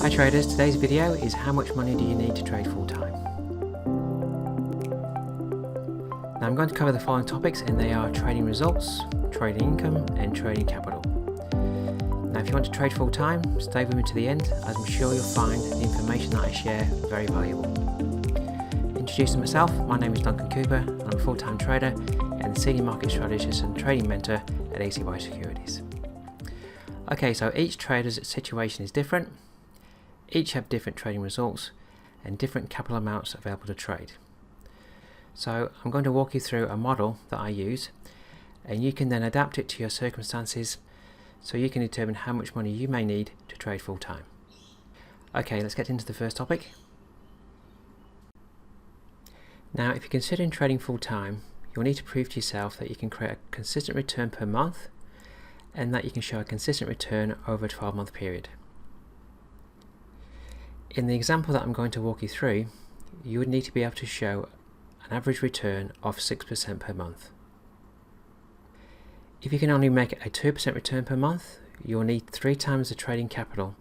Hi traders, today's video is how much money do you need to trade full time? Now I'm going to cover the following topics and they are trading results, trading income and trading capital. Now if you want to trade full time, stay with me to the end as I'm sure you'll find the information that I share very valuable. Introducing myself, my name is Duncan Cooper and I'm a full-time trader and the senior market strategist and trading mentor at ACY Securities. Okay, so each trader's situation is different. Each have different trading results and different capital amounts available to trade. So I'm going to walk you through a model that I use and you can then adapt it to your circumstances so you can determine how much money you may need to trade full time. Okay, let's get into the first topic. Now if you're considering trading full time, you'll need to prove to yourself that you can create a consistent return per month and that you can show a consistent return over a 12-month period. In the example that I'm going to walk you through, you would need to be able to show an average return of 6% per month. If you can only make a 2% return per month, you'll need 3 times the trading capital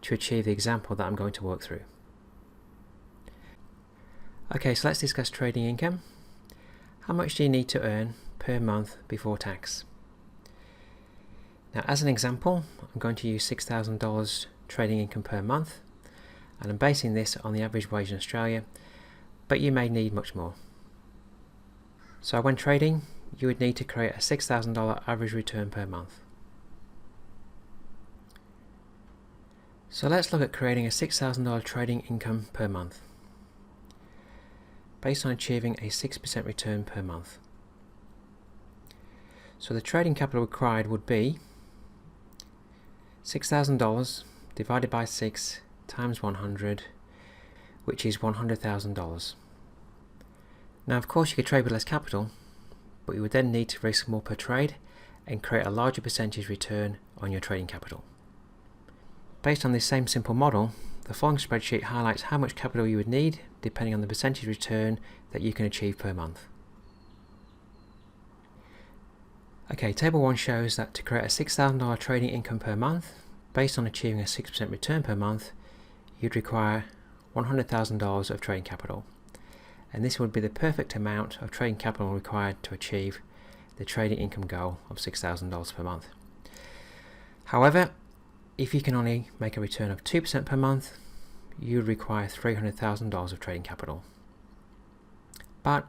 to achieve the example that I'm going to walk through. Okay, so let's discuss trading income. How much do you need to earn per month before tax? Now as an example, I'm going to use $6,000 trading income per month and I'm basing this on the average wage in Australia, but you may need much more. So when trading, you would need to create a $6,000 average return per month. So let's look at creating a $6,000 trading income per month based on achieving a 6% return per month. So the trading capital required would be $6,000 divided by 6 times 100, which is $100,000. Now of course you could trade with less capital, but you would then need to risk more per trade and create a larger percentage return on your trading capital. Based on this same simple model, the following spreadsheet highlights how much capital you would need depending on the percentage return that you can achieve per month. Okay, table 1 shows that to create a $6,000 trading income per month based on achieving a 6% return per month, you'd require $100,000 of trading capital, and this would be the perfect amount of trading capital required to achieve the trading income goal of $6,000 per month. However, if you can only make a return of 2% per month, you would require $300,000 of trading capital. But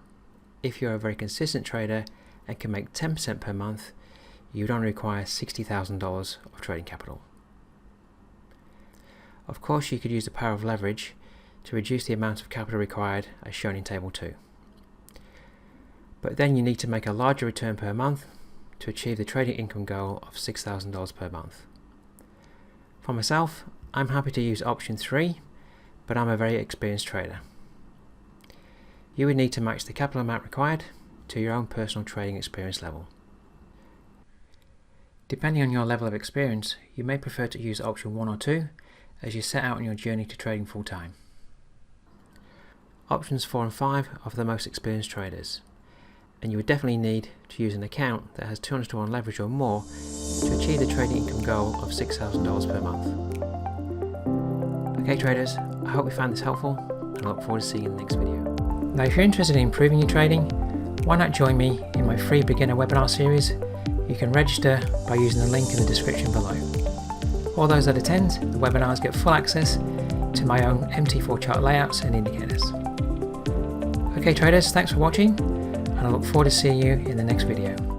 if you're a very consistent trader and can make 10% per month, you would only require $60,000 of trading capital. Of course, you could use the power of leverage to reduce the amount of capital required as shown in table 2. But then you need to make a larger return per month to achieve the trading income goal of $6,000 per month. For myself, I'm happy to use option 3, but I'm a very experienced trader. You would need to match the capital amount required to your own personal trading experience level. Depending on your level of experience, you may prefer to use option 1 or 2 as you set out on your journey to trading full time. Options 4 and 5 are for the most experienced traders, and you would definitely need to use an account that has 200 to 1 leverage or more to achieve the trading income goal of $6,000 per month. Okay traders, I hope you found this helpful and I look forward to seeing you in the next video. Now if you're interested in improving your trading, why not join me in my free beginner webinar series? You can register by using the link in the description below. All those that attend the webinars get full access to my own MT4 chart layouts and indicators. Okay traders, thanks for watching and I look forward to seeing you in the next video.